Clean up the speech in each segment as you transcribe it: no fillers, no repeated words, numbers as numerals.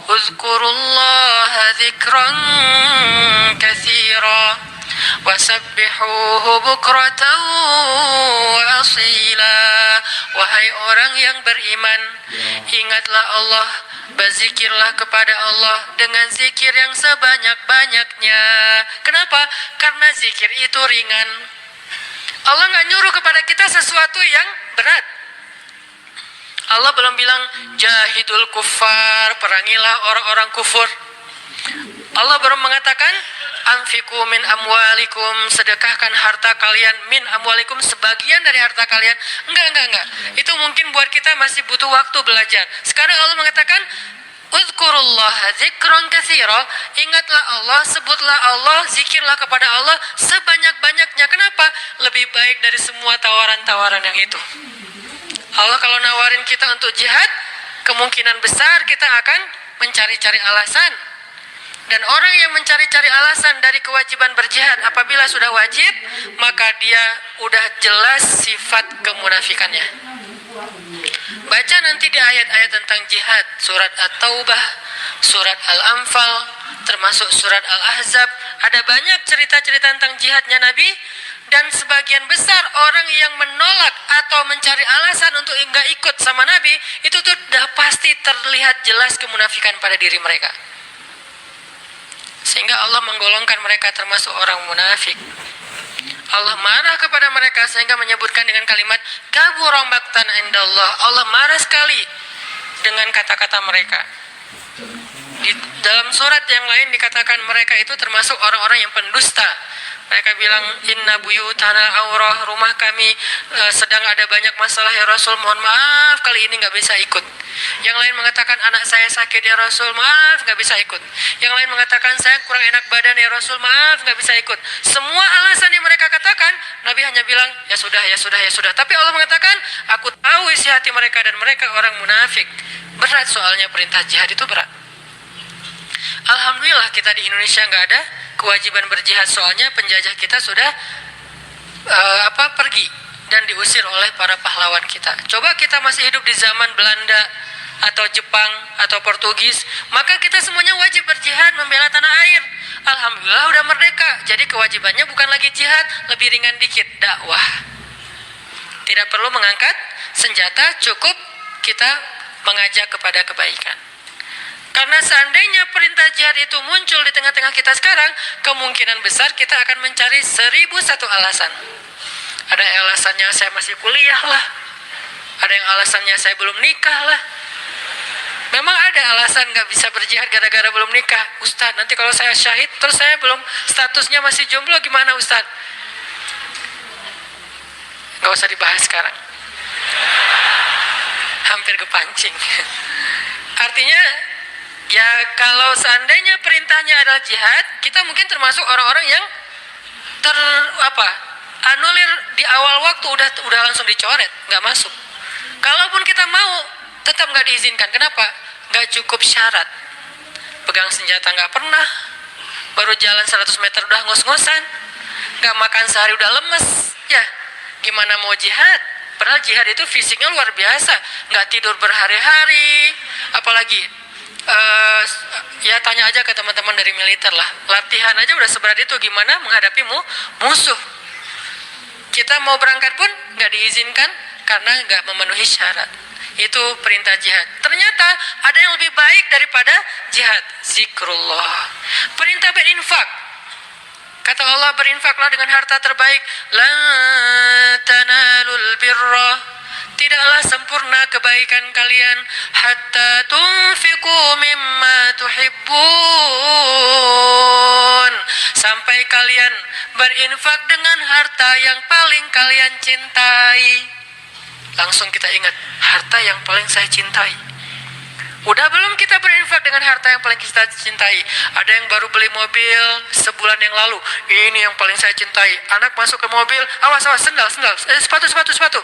Uzkurullaha dzikran katsira wasabbihuhu bukratan wa asila. Wahai orang yang beriman, ingatlah Allah, berzikirlah kepada Allah dengan zikir yang sebanyak-banyaknya. Kenapa? Karena zikir itu ringan. Allah nggak nyuruh kepada kita sesuatu yang berat. Allah belum bilang jahidul kuffar, perangilah orang-orang kufur. Allah belum mengatakan anfiqu min amwalikum, sedekahkan harta kalian, min amwalikum, sebagian dari harta kalian. Enggak. Itu mungkin buat kita masih butuh waktu belajar. Sekarang Allah mengatakan uzkurullaha dzikran katsira, ingatlah Allah, sebutlah Allah, zikirlah kepada Allah sebanyak-banyaknya. Kenapa? Lebih baik dari semua tawaran-tawaran yang itu. Allah kalau nawarin kita untuk jihad, kemungkinan besar kita akan mencari-cari alasan. Dan orang yang mencari-cari alasan dari kewajiban berjihad, apabila sudah wajib, maka dia udah jelas sifat kemunafikannya. Baca nanti di ayat-ayat tentang jihad, surat At-Taubah, surat Al-Anfal, termasuk surat Al-Ahzab. Ada banyak cerita-cerita tentang jihadnya Nabi. Dan sebagian besar orang yang menolak atau mencari alasan untuk enggak ikut sama Nabi, itu tuh udah pasti terlihat jelas kemunafikan pada diri mereka. Sehingga Allah menggolongkan mereka termasuk orang munafik. Allah marah kepada mereka sehingga menyebutkan dengan kalimat kabura maqtan indallah. Allah marah sekali dengan kata-kata mereka. Di dalam surat yang lain dikatakan mereka itu termasuk orang-orang yang pendusta. Mereka bilang inna buyutana aurah, rumah kami sedang ada banyak masalah ya Rasul, mohon maaf kali ini nggak bisa ikut. Yang lain mengatakan anak saya sakit ya Rasul, maaf nggak bisa ikut. Yang lain mengatakan saya kurang enak badan ya Rasul, maaf nggak bisa ikut. Semua alasan yang mereka katakan, Nabi hanya bilang ya sudah. Tapi Allah mengatakan aku tahu isi hati mereka dan mereka orang munafik. Berat soalnya perintah jihad itu berat. Alhamdulillah kita di Indonesia nggak ada kewajiban berjihad, soalnya penjajah kita sudah pergi dan diusir oleh para pahlawan kita. Coba kita masih hidup di zaman Belanda atau Jepang atau Portugis, maka kita semuanya wajib berjihad membela tanah air. Alhamdulillah udah merdeka, jadi kewajibannya bukan lagi jihad, lebih ringan dikit, dakwah. Tidak perlu mengangkat senjata, cukup kita mengajak kepada kebaikan. Karena seandainya perintah jihad itu muncul di tengah-tengah kita sekarang, kemungkinan besar kita akan mencari 1001 alasan. Ada yang alasannya saya masih kuliah lah, ada yang alasannya saya belum nikah lah. Memang ada alasan gak bisa berjihad gara-gara belum nikah. Ustadz, nanti kalau saya syahid terus saya belum, statusnya masih jomblo, gimana Ustadz? Gak usah dibahas sekarang, hampir kepancing. Artinya ya kalau seandainya perintahnya adalah jihad, kita mungkin termasuk orang-orang yang anulir di awal waktu, udah langsung dicoret, nggak masuk. Kalaupun kita mau, tetap nggak diizinkan. Kenapa? Nggak cukup syarat. Pegang senjata nggak pernah, baru jalan 100 meter udah ngos-ngosan, nggak makan sehari udah lemes. Ya, gimana mau jihad? Padahal jihad itu fisiknya luar biasa, nggak tidur berhari-hari, apalagi ya tanya aja ke teman-teman dari militer lah, latihan aja udah seberat itu, gimana menghadapi musuh. Kita mau berangkat pun nggak diizinkan karena nggak memenuhi syarat. Itu perintah jihad. Ternyata ada yang lebih baik daripada jihad, zikrullah. Perintah berinfak. Kata Allah, berinfaklah dengan harta terbaik. La tanalul birra, tidaklah sempurna kebaikan kalian hatta tunfiqu mimma tuhibbun, sampai kalian berinfak dengan harta yang paling kalian cintai. Langsung kita ingat, harta yang paling saya cintai. Udah belum kita berinfak dengan harta yang paling kita cintai? Ada yang baru beli mobil sebulan yang lalu, ini yang paling saya cintai. Anak masuk ke mobil, awas sendal, sepatu,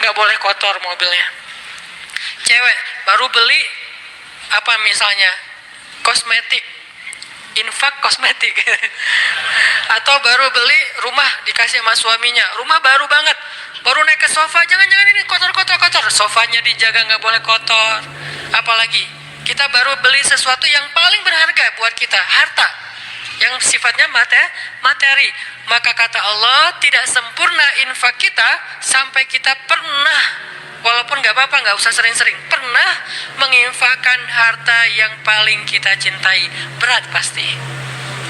nggak boleh kotor mobilnya. Cewek baru beli misalnya kosmetik, infak kosmetik. Atau baru beli rumah, dikasih sama suaminya, rumah baru banget, baru naik ke sofa, jangan ini kotor, sofanya dijaga, nggak boleh kotor. Apalagi Kita baru beli sesuatu yang paling berharga buat kita, harta yang sifatnya materi. Maka kata Allah, tidak sempurna infak kita sampai kita pernah, walaupun gak apa-apa, gak usah sering-sering, pernah menginfakkan harta yang paling kita cintai. Berat pasti,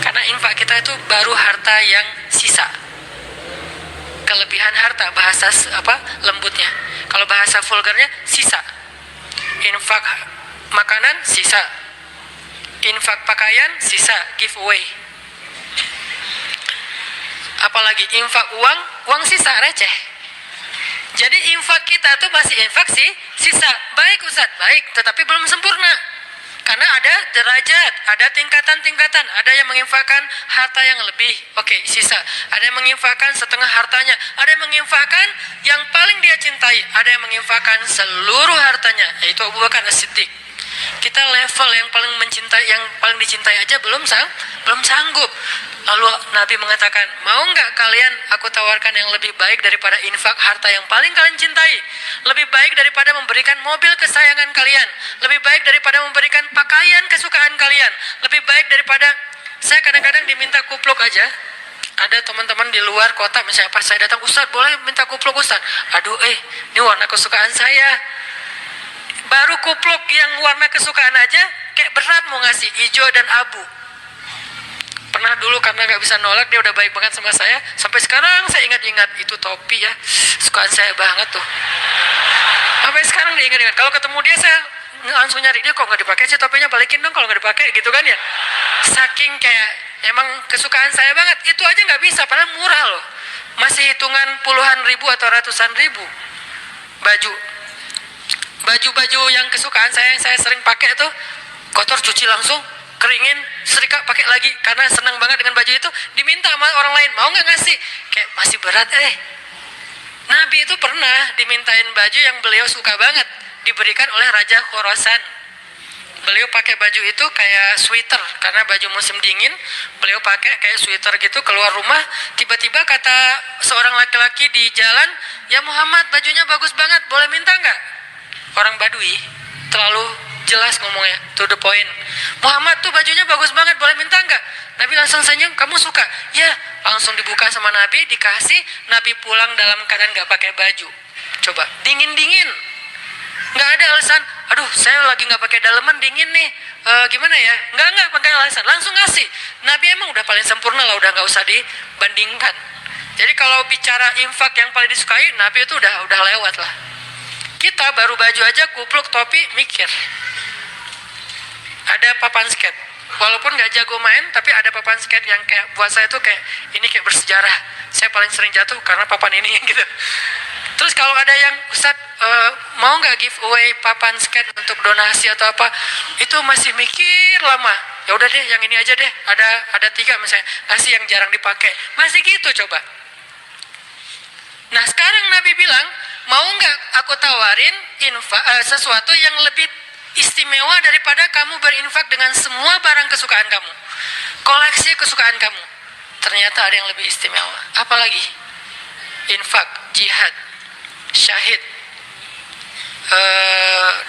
karena infak kita itu baru harta yang sisa. Kelebihan harta, bahasa lembutnya. Kalau bahasa vulgarnya, sisa. Infak makanan, sisa. Infak pakaian, sisa, giveaway. Apalagi infak uang sisa, receh. Jadi infak kita tuh masih infak sih, sisa. Baik Ustaz, baik, tetapi belum sempurna. Karena ada derajat, ada tingkatan-tingkatan. Ada yang menginfakkan harta yang lebih, oke, sisa. Ada yang menginfakkan setengah hartanya. Ada yang menginfakkan yang paling dia cintai. Ada yang menginfakkan seluruh hartanya, yaitu Abu Bakar As-Siddiq. Kita level yang paling mencintai, yang paling dicintai aja belum sanggup. Lalu Nabi mengatakan, mau nggak kalian aku tawarkan yang lebih baik daripada infak harta yang paling kalian cintai? Lebih baik daripada memberikan mobil kesayangan kalian, lebih baik daripada memberikan pakaian kesukaan kalian, lebih baik daripada, saya kadang-kadang diminta kupluk aja. Ada teman-teman di luar kota, misalnya pas saya datang, Ustaz boleh minta kupluk Ustaz? Aduh ini warna kesukaan saya. Baru kupluk yang warna kesukaan aja kayak berat mau ngasih, hijau dan abu. Pernah dulu karena gak bisa nolak, dia udah baik banget sama saya. Sampai sekarang saya ingat-ingat, itu topi ya, sukaan saya banget tuh. Sampai sekarang dia ingat-ingat. Kalau ketemu dia saya langsung nyari dia, kok gak dipakai sih topinya, balikin dong kalau gak dipakai gitu kan ya. Saking kayak emang kesukaan saya banget. Itu aja gak bisa, padahal murah loh. Masih hitungan puluhan ribu atau ratusan ribu. Baju yang kesukaan saya, yang saya sering pakai tuh, kotor cuci langsung, keringin, setrika, pakai lagi. Karena senang banget dengan baju itu, diminta sama orang lain, mau nggak ngasih? Kayak masih berat. Nabi itu pernah dimintain baju yang beliau suka banget, diberikan oleh Raja Khorasan. Beliau pakai baju itu kayak sweater, karena baju musim dingin, beliau pakai kayak sweater gitu, keluar rumah, tiba-tiba kata seorang laki-laki di jalan, ya Muhammad bajunya bagus banget, boleh minta nggak? Orang Badui, terlalu jelas ngomongnya, to the point. Muhammad tuh bajunya bagus banget, boleh minta nggak? Nabi langsung senyum, kamu suka? Ya, langsung dibuka sama Nabi, dikasih. Nabi pulang dalam keadaan nggak pakai baju. Coba, dingin-dingin, nggak ada alasan. Aduh, saya lagi nggak pakai daleman, dingin nih. Gimana ya? Nggak pakai alasan, langsung ngasih. Nabi emang udah paling sempurna lah, udah nggak usah dibandingkan. Jadi kalau bicara infak yang paling disukai, Nabi itu udah lewat lah. Kita baru baju aja, kupluk, topi, mikir. Ada papan skate. Walaupun gak jago main, tapi ada papan skate yang kayak buat saya tuh kayak ini kayak bersejarah. Saya paling sering jatuh karena papan ini gitu. Terus kalau ada yang Ustaz mau nggak giveaway papan skate untuk donasi atau apa, itu masih mikir lama. Ya udah deh, yang ini aja deh. Ada 3 misalnya, ngasih yang jarang dipakai. Masih gitu coba. Nah sekarang Nabi bilang, mau nggak aku tawarin sesuatu yang lebih istimewa daripada kamu berinfak dengan semua barang kesukaan kamu, koleksi kesukaan kamu. Ternyata ada yang lebih istimewa. Apalagi? Infak, jihad, syahid,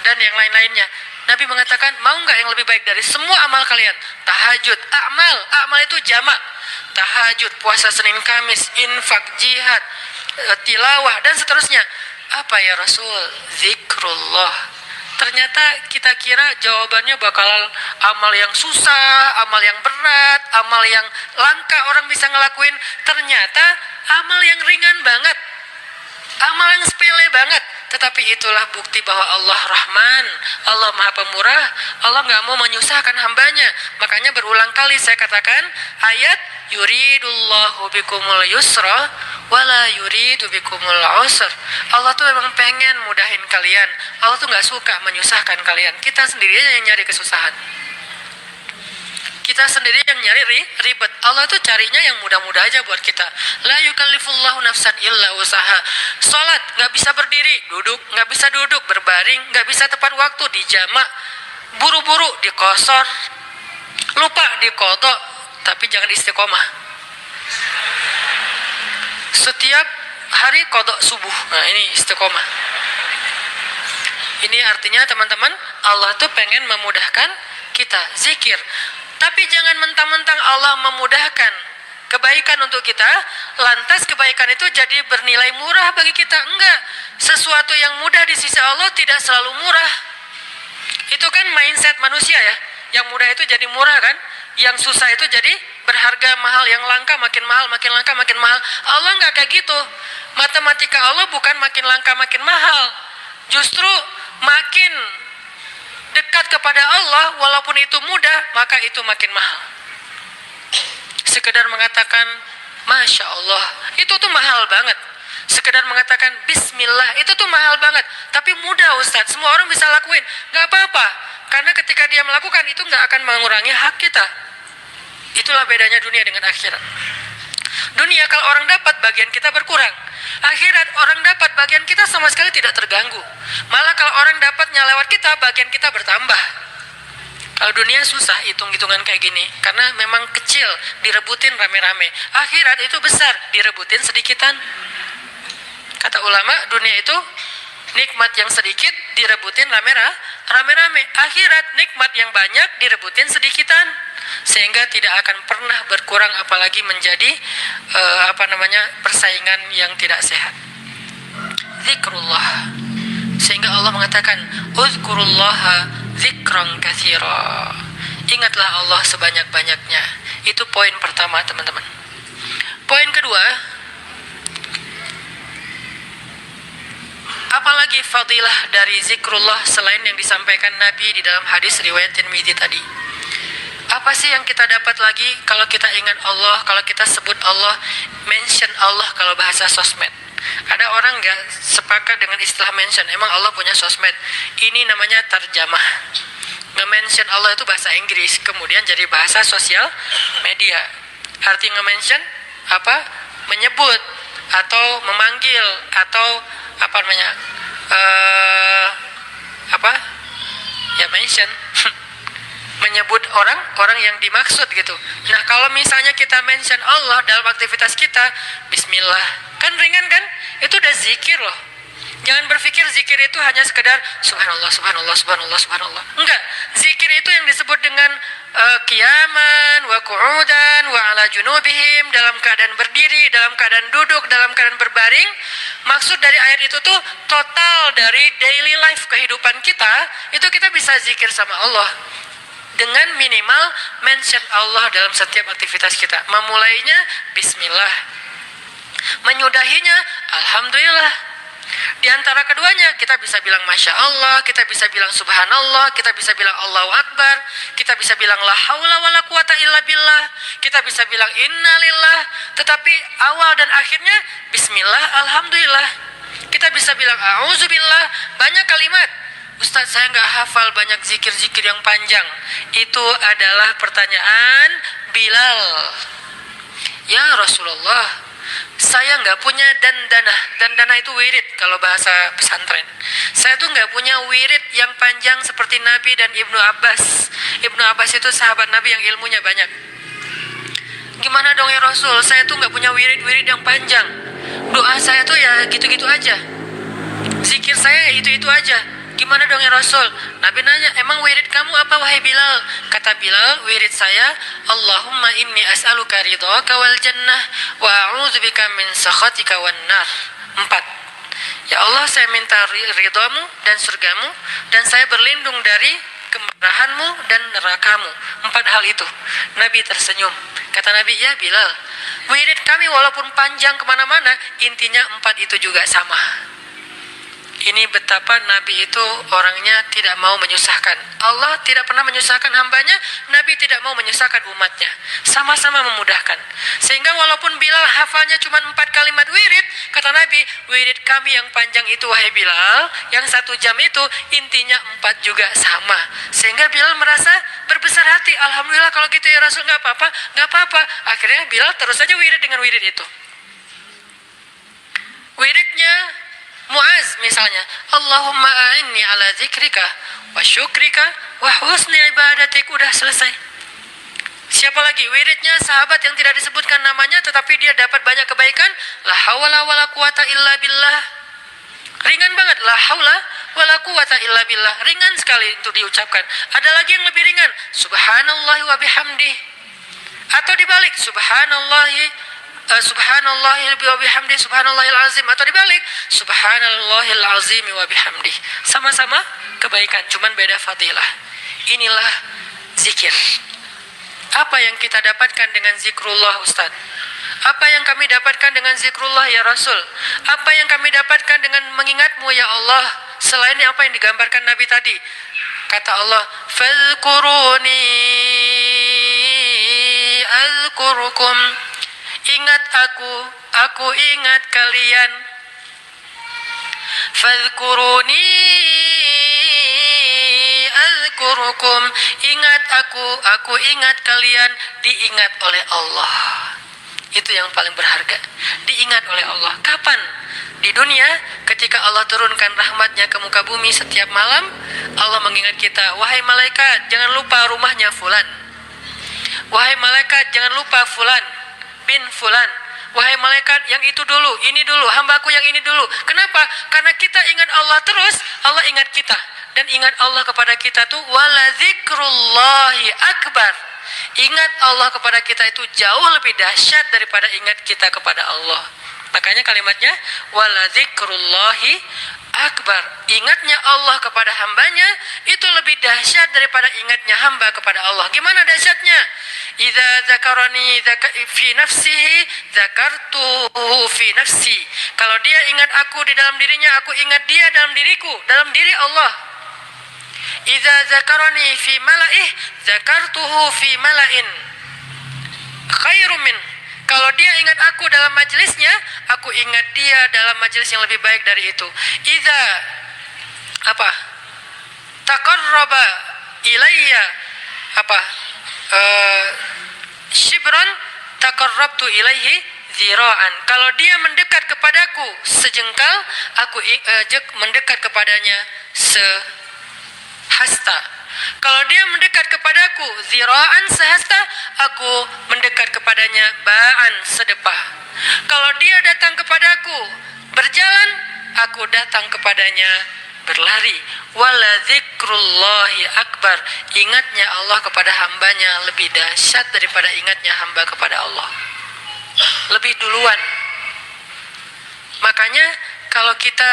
dan yang lain-lainnya. Nabi mengatakan, mau nggak yang lebih baik dari semua amal kalian? Tahajud, amal itu jamak. Tahajud, puasa Senin Kamis, infak, jihad, tilawah, dan seterusnya. Apa ya Rasul? Zikrullah. Ternyata kita kira jawabannya bakal amal yang susah, amal yang berat, amal yang langka orang bisa ngelakuin. Ternyata amal yang ringan banget, amal yang sepele banget. Tetapi itulah bukti bahwa Allah Rahman, Allah Maha Pemurah, Allah gak mau menyusahkan hambanya. Makanya berulang kali saya katakan ayat yuridullahu bikumul yusra wala yuridu bikumul usr. Allah tuh memang pengen mudahin kalian. Allah tuh gak suka menyusahkan kalian. Kita sendiri aja yang nyari kesusahan. Kita sendiri yang nyari ribet. Allah tuh carinya yang mudah-mudah aja buat kita. La yukallifullahu nafsan illa usaha. Salat nggak bisa berdiri, duduk nggak bisa duduk, berbaring nggak bisa tepat waktu, dijamak, buru-buru, dikosor, lupa dikodok, tapi jangan istiqomah. Setiap hari kodok subuh. Nah ini istiqomah. ini artinya teman-teman, Allah tuh pengen memudahkan kita zikir. Tapi jangan mentang-mentang Allah memudahkan kebaikan untuk kita, lantas kebaikan itu jadi bernilai murah bagi kita. Enggak. Sesuatu yang mudah di sisi Allah tidak selalu murah. Itu kan mindset manusia ya. Yang mudah itu jadi murah kan? Yang susah itu jadi berharga mahal, yang langka makin mahal, makin langka makin mahal. Allah enggak kayak gitu. Matematika Allah bukan makin langka makin mahal. Justru makin dekat kepada Allah, walaupun itu mudah, maka itu makin mahal. Sekedar mengatakan Masya Allah, itu tuh mahal banget. Sekedar mengatakan Bismillah, itu tuh mahal banget. Tapi mudah Ustadz, semua orang bisa lakuin. Gak apa-apa, karena ketika dia melakukan itu gak akan mengurangi hak kita. Itulah bedanya dunia dengan akhirat. Dunia kalau orang dapat, bagian kita berkurang. Akhirat orang dapat, bagian kita sama sekali tidak terganggu. Malah kalau orang dapatnya lewat kita, bagian kita bertambah. Kalau dunia susah hitung-hitungan kayak gini, karena memang kecil, direbutin rame-rame. Akhirat itu besar, direbutin sedikitan. Kata ulama, dunia itu nikmat yang sedikit, direbutin rame-rame. Akhirat nikmat yang banyak, direbutin sedikitan. Sehingga tidak akan pernah berkurang, apalagi menjadi persaingan yang tidak sehat. Zikrullah. Sehingga Allah mengatakan uzkurullaha zikran katsira. Ingatlah Allah sebanyak-banyaknya. Itu poin pertama, teman-teman. Poin kedua, apalagi fadilah dari zikrullah selain yang disampaikan Nabi di dalam hadis riwayat Tirmidzi tadi. Apa sih yang kita dapat lagi kalau kita ingat Allah, kalau kita sebut Allah, mention Allah kalau bahasa sosmed? Ada orang nggak sepakat dengan istilah mention? Emang Allah punya sosmed? Ini namanya tarjamah. Nge-mention Allah itu bahasa Inggris, kemudian jadi bahasa sosial media. Arti nge-mention apa? Menyebut atau memanggil atau ya mention. Menyebut orang yang dimaksud gitu. Nah, kalau misalnya kita mention Allah dalam aktivitas kita, Bismillah, kan ringan kan? Itu udah zikir loh. Jangan berpikir zikir itu hanya sekedar Subhanallah, Subhanallah, Subhanallah, Subhanallah. Enggak, zikir itu yang disebut dengan qiyaman, wa qu'udan, wa ala junubihim, dalam keadaan berdiri, dalam keadaan duduk, dalam keadaan berbaring. Maksud dari ayat itu tuh total dari daily life kehidupan kita, itu kita bisa zikir sama Allah. Dengan minimal mention Allah dalam setiap aktivitas kita. Memulainya Bismillah, menyudahinya Alhamdulillah. Di antara keduanya kita bisa bilang Masya Allah, kita bisa bilang Subhanallah, kita bisa bilang Allahu Akbar, kita bisa bilang La haula wa la quwata illa billah, kita bisa bilang Inna lillah. Tetapi awal dan akhirnya Bismillah, Alhamdulillah. Kita bisa bilang A'udzubillah. Banyak kalimat. Ustadz, saya nggak hafal banyak zikir-zikir yang panjang. Itu adalah pertanyaan Bilal. Ya Rasulullah, saya nggak punya dandana. Dandana itu wirid kalau bahasa pesantren. Saya tuh nggak punya wirid yang panjang seperti Nabi dan Ibnu Abbas. Ibnu Abbas itu sahabat Nabi yang ilmunya banyak. Gimana dong ya Rasul? Saya tuh nggak punya wirid-wirid yang panjang. Doa saya tuh ya gitu-gitu aja. Zikir saya ya itu-itu aja. Gimana dong ya Rasul? Nabi nanya, emang wirid kamu apa wahai Bilal? Kata Bilal, wirid saya Allahumma inni as'aluka ridhaka wal jannah wa a'udzubika min sakhatika wan nar. 4. Ya Allah, saya minta ridhamu dan surgamu, dan saya berlindung dari kemarahanmu dan nerakamu. 4 hal itu. Nabi tersenyum. Kata Nabi, ya Bilal, wirid kami walaupun panjang kemana-mana, intinya 4 itu juga sama. Ini betapa Nabi itu orangnya tidak mau menyusahkan. Allah tidak pernah menyusahkan hambanya, Nabi tidak mau menyusahkan umatnya. Sama-sama memudahkan. Sehingga walaupun Bilal hafalnya cuma 4 kalimat wirid, kata Nabi, wirid kami yang panjang itu wahai Bilal, yang 1 jam itu intinya 4 juga sama. Sehingga Bilal merasa berbesar hati. Alhamdulillah kalau gitu ya Rasul, gak apa-apa. Akhirnya Bilal terus saja wirid dengan wirid itu. Wiridnya Muaz misalnya, Allahumma a'inni ala zikrika wa syukrika wa husni ibadatik. Udah selesai. Siapa lagi? Wiridnya sahabat yang tidak disebutkan namanya tetapi dia dapat banyak kebaikan. La haula wa la quwata illa billah. Ringan banget. La haula wala quwata illa billah. Ringan sekali untuk diucapkan. Ada lagi yang lebih ringan, subhanallah wa bihamdih. Atau dibalik, subhanallahi wa bihamdi subhanallahil azim, atau dibalik subhanallahil azim wa bihamdi. Sama-sama kebaikan, cuman beda fadilah. Inilah zikir. Apa yang kita dapatkan dengan zikrullah, Ustaz? Apa yang kami dapatkan dengan zikrullah ya Rasul? Apa yang kami dapatkan dengan mengingatmu ya Allah? Selain apa yang digambarkan Nabi tadi. Kata Allah, fadhkuruni azkurukum. Ingat aku ingat kalian. Fadhkuruni azkurukum. Ingat aku ingat kalian, diingat oleh Allah. Itu yang paling berharga, diingat oleh Allah. Kapan? Di dunia, ketika Allah turunkan rahmatnya ke muka bumi setiap malam, Allah mengingat kita, wahai malaikat, jangan lupa rumahnya fulan. Wahai malaikat, jangan lupa fulan bin fulan. Wahai malaikat, yang itu dulu, ini dulu, hambaku yang ini dulu. Kenapa? Karena kita ingat Allah terus, Allah ingat kita. Dan ingat Allah kepada kita tuh wala zikrullahi akbar. Ingat Allah kepada kita itu jauh lebih dahsyat daripada ingat kita kepada Allah. Makanya kalimatnya wala zikrullahi akbar. Ingatnya Allah kepada hambanya itu lebih dahsyat daripada ingatnya hamba kepada Allah. Gimana dahsyatnya? Idza zakarani fi nafsihi zakartuhu fi nafsi. Kalau dia ingat aku di dalam dirinya, aku ingat dia dalam diriku, dalam diri Allah. Idza zakarani fi mala'ih zakartuhu fi mala'in khairum min. Kalau dia ingat aku dalam majelisnya, aku ingat dia dalam majelis yang lebih baik dari itu. Idza taqarraba ilayya shibran taqarrabtu ilaihi zira'an. Kalau dia mendekat kepadaku sejengkal, aku mendekat kepadanya sehasta. Kalau dia mendekat kepadaku zira'an sehasta, aku mendekat kepadanya ba'an sedepah. Kalau dia datang kepadaku berjalan, aku datang kepadanya berlari. Wala zikrullahi akbar. Ingatnya Allah kepada hambanya lebih dahsyat daripada ingatnya hamba kepada Allah. Lebih duluan. Makanya kalau kita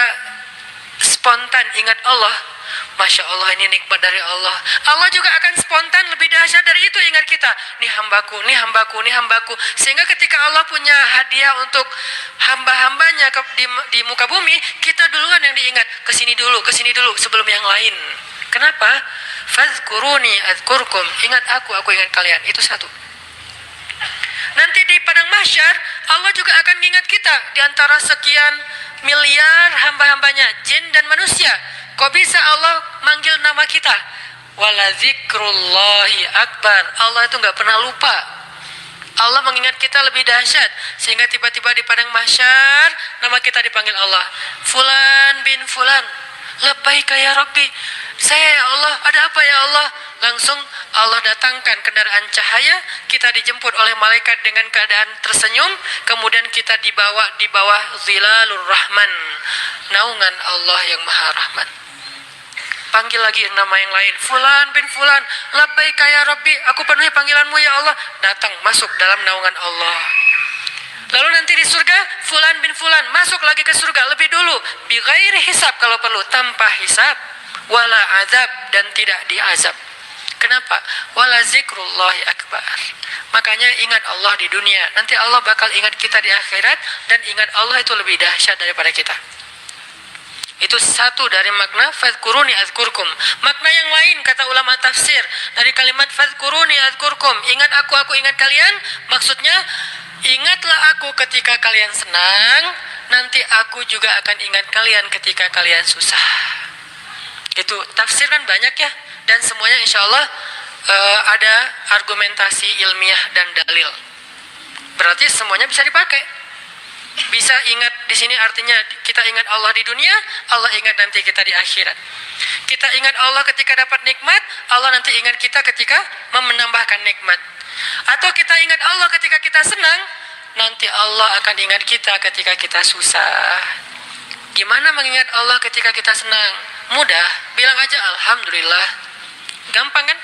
spontan ingat Allah, Masya Allah, ini nikmat dari Allah. Allah juga akan spontan lebih dahsyat dari itu ingat kita. Nih hambaku, nih hambaku, nih hambaku. Sehingga ketika Allah punya hadiah untuk hamba-hambanya di muka bumi, kita duluan yang diingat. Kesini dulu sebelum yang lain. Kenapa? Fadhkuruni azkurkum. Ingat aku ingat kalian. Itu satu. Nanti di padang mahsyar, Allah juga akan mengingat kita. Di antara sekian miliar hamba-hambanya, jin dan manusia. Kok bisa Allah manggil nama kita? Wala zikrullahi akbar. Allah itu gak pernah lupa. Allah mengingat kita lebih dahsyat. Sehingga tiba-tiba di padang mahsyar, nama kita dipanggil Allah. Fulan bin fulan. Labbaika ya Rabbi. Saya ya Allah, ada apa ya Allah? Langsung Allah datangkan kendaraan cahaya. Kita dijemput oleh malaikat dengan keadaan tersenyum. Kemudian kita dibawa di bawah zilalur rahman, naungan Allah yang maha rahmat. Panggil lagi nama yang lain, fulan bin fulan, labbaika ya Rabbi, aku penuhi panggilanmu ya Allah. Datang, masuk dalam naungan Allah. Lalu nanti di surga, fulan bin fulan, masuk lagi ke surga lebih dulu, bi ghairi hisab kalau perlu, tanpa hisab, wala azab, dan tidak diazab. Kenapa? Wala zikrullahi akbar. Makanya ingat Allah di dunia, nanti Allah bakal ingat kita di akhirat, dan ingat Allah itu lebih dahsyat daripada kita. Itu satu dari makna fadhkuruni azkurkum. Makna yang lain kata ulama tafsir dari kalimat fadhkuruni azkurkum, ingat aku ingat kalian, maksudnya ingatlah aku ketika kalian senang, nanti aku juga akan ingat kalian ketika kalian susah. Itu tafsir kan banyak ya, dan semuanya insya Allah ada argumentasi ilmiah dan dalil. Berarti semuanya bisa dipakai. Bisa ingat di sini artinya kita ingat Allah di dunia, Allah ingat nanti kita di akhirat. Kita ingat Allah ketika dapat nikmat, Allah nanti ingat kita ketika menambahkan nikmat. Atau kita ingat Allah ketika kita senang, nanti Allah akan ingat kita ketika kita susah. Gimana mengingat Allah ketika kita senang? Mudah, bilang aja Alhamdulillah. Gampang kan?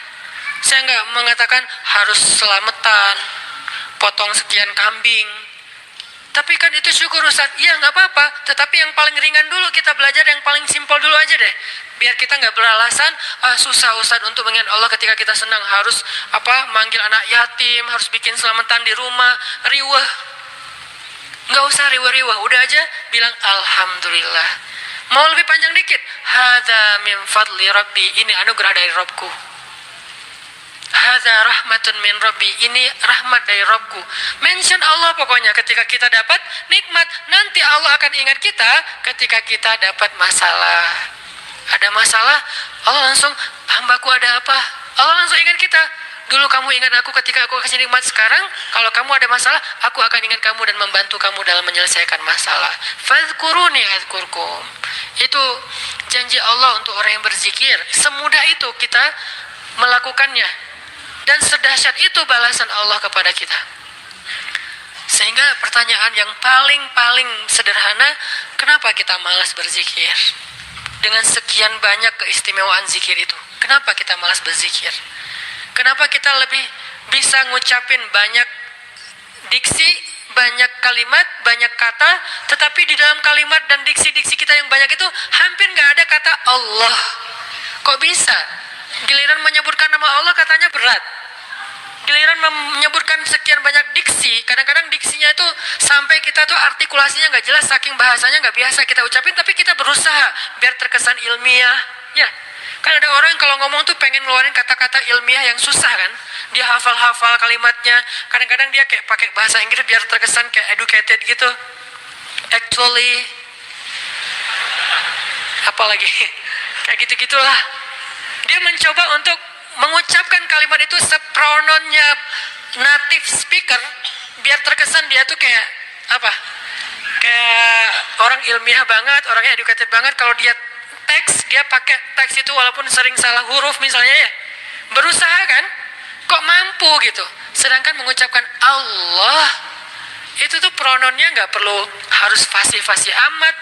Saya nggak mengatakan harus selamatan, potong sekian kambing. Tapi kan itu syukur Ustaz. Iya nggak apa-apa. Tetapi yang paling ringan dulu kita belajar, yang paling simpel dulu aja deh. Biar kita nggak beralasan, susah Ustaz untuk mengingat Allah ketika kita senang. Harus manggil anak yatim, harus bikin selamatan di rumah, riweh. Nggak usah riweh-riweh. Udah aja bilang Alhamdulillah. Mau lebih panjang dikit. Hadza min fadli Rabbi. Ini anugerah dari Rabbku. Hadza rahmatun min Rabbi. Ini rahmat dari Rabbku. Mention Allah pokoknya ketika kita dapat nikmat. Nanti Allah akan ingat kita ketika kita dapat masalah. Ada masalah, Allah langsung, hambaku ada apa? Allah langsung ingat kita. Dulu kamu ingat aku ketika aku kasih nikmat. Sekarang kalau kamu ada masalah, aku akan ingat kamu dan membantu kamu dalam menyelesaikan masalah. Fadhkuruni adzkurkum. Itu janji Allah untuk orang yang berzikir. Semudah itu kita melakukannya. Dan sedahsyat itu balasan Allah kepada kita. Sehingga pertanyaan yang paling sederhana, kenapa kita malas berzikir? Dengan sekian banyak keistimewaan zikir itu, kenapa kita malas berzikir? Kenapa kita lebih bisa ngucapin banyak diksi, banyak kalimat, banyak kata, tetapi di dalam kalimat dan diksi-diksi kita yang banyak itu hampir nggak ada kata Allah. Kok bisa? Giliran menyebutkan nama Allah katanya berat. Giliran menyebutkan sekian banyak diksi, kadang-kadang diksinya itu sampai kita tuh artikulasinya nggak jelas, saking bahasanya nggak biasa kita ucapin, tapi kita berusaha biar terkesan ilmiah. Ya, kan ada orang yang kalau ngomong tuh pengen ngeluarin kata-kata ilmiah yang susah kan. Dia hafal-hafal kalimatnya. Kadang-kadang dia kayak pakai bahasa Inggris biar terkesan kayak educated gitu. Actually, apalagi kayak gitu-gitulah. Dia mencoba untuk mengucapkan kalimat itu seprononnya native speaker biar terkesan dia tuh kayak kayak orang ilmiah banget, orangnya educated banget. Kalau dia teks, dia pakai teks itu walaupun sering salah huruf misalnya ya, berusaha kan, kok mampu gitu. Sedangkan mengucapkan Allah itu tuh prononnya nggak perlu harus fasih-fasih amat.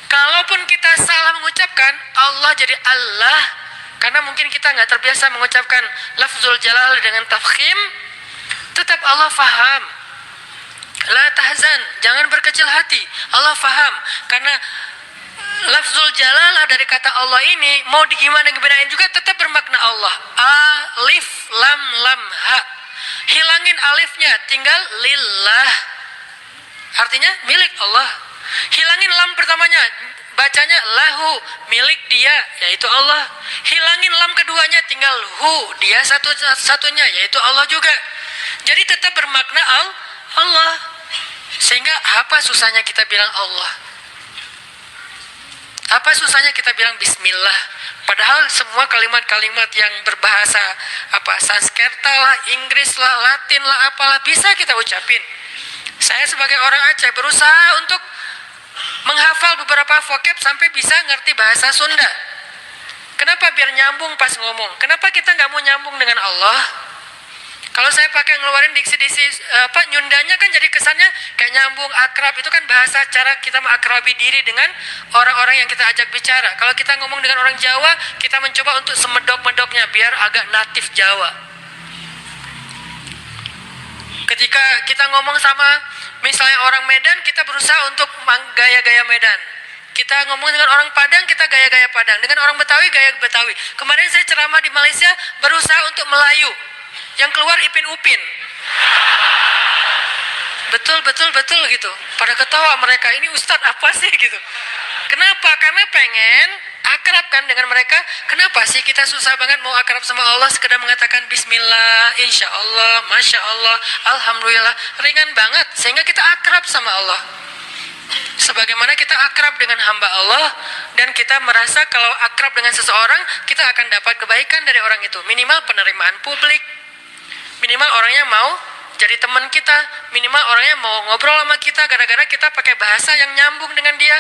Kalaupun kita salah mengucapkan Allah jadi Allah, karena mungkin kita nggak terbiasa mengucapkan lafzul jalal dengan tafkhim, tetap Allah faham. La tahzan, jangan berkecil hati. Allah faham. Karena lafzul jalalah dari kata Allah ini mau digimana-gimanain juga tetap bermakna Allah. Alif lam lam ha. Hilangin alifnya, tinggal lillah. Artinya milik Allah. Hilangin lam pertamanya, bacanya lahu, milik dia, yaitu Allah. Hilangin lam keduanya, tinggal hu, dia satu-satunya, yaitu Allah juga. Jadi tetap bermakna Allah. Sehingga apa susahnya kita bilang Allah? Apa susahnya kita bilang Bismillah? Padahal semua kalimat-kalimat yang berbahasa Sanskerta lah, Inggris lah, Latin lah, apalah bisa kita ucapin. Saya sebagai orang Aceh berusaha untuk menghafal beberapa vocab sampai bisa ngerti bahasa Sunda. Kenapa? Biar nyambung pas ngomong. Kenapa kita nggak mau nyambung dengan Allah? Kalau saya pakai ngeluarin diksi-diksi nyundanya kan jadi kesannya kayak nyambung, akrab. Itu kan bahasa cara kita mengakrabi diri dengan orang-orang yang kita ajak bicara. Kalau kita ngomong dengan orang Jawa, kita mencoba untuk semedok-medoknya biar agak natif Jawa. Ketika kita ngomong sama misalnya orang Medan, kita berusaha untuk gaya-gaya Medan. Kita ngomong dengan orang Padang, kita gaya-gaya Padang. Dengan orang Betawi, gaya Betawi. Kemarin saya ceramah di Malaysia, berusaha untuk Melayu. Yang keluar Ipin Upin. Betul gitu. Pada ketawa mereka, ini Ustadz apa sih gitu. Kenapa? Karena pengen akrab kan dengan mereka. Kenapa sih kita susah banget mau akrab sama Allah, sekedar mengatakan Bismillah, Insya Allah, Masya Allah, Alhamdulillah. Ringan banget, sehingga kita akrab sama Allah. Sebagaimana kita akrab dengan hamba Allah, dan kita merasa kalau akrab dengan seseorang, kita akan dapat kebaikan dari orang itu. Minimal penerimaan publik, minimal orangnya mau jadi teman kita, minimal orangnya mau ngobrol sama kita gara-gara kita pakai bahasa yang nyambung dengan dia.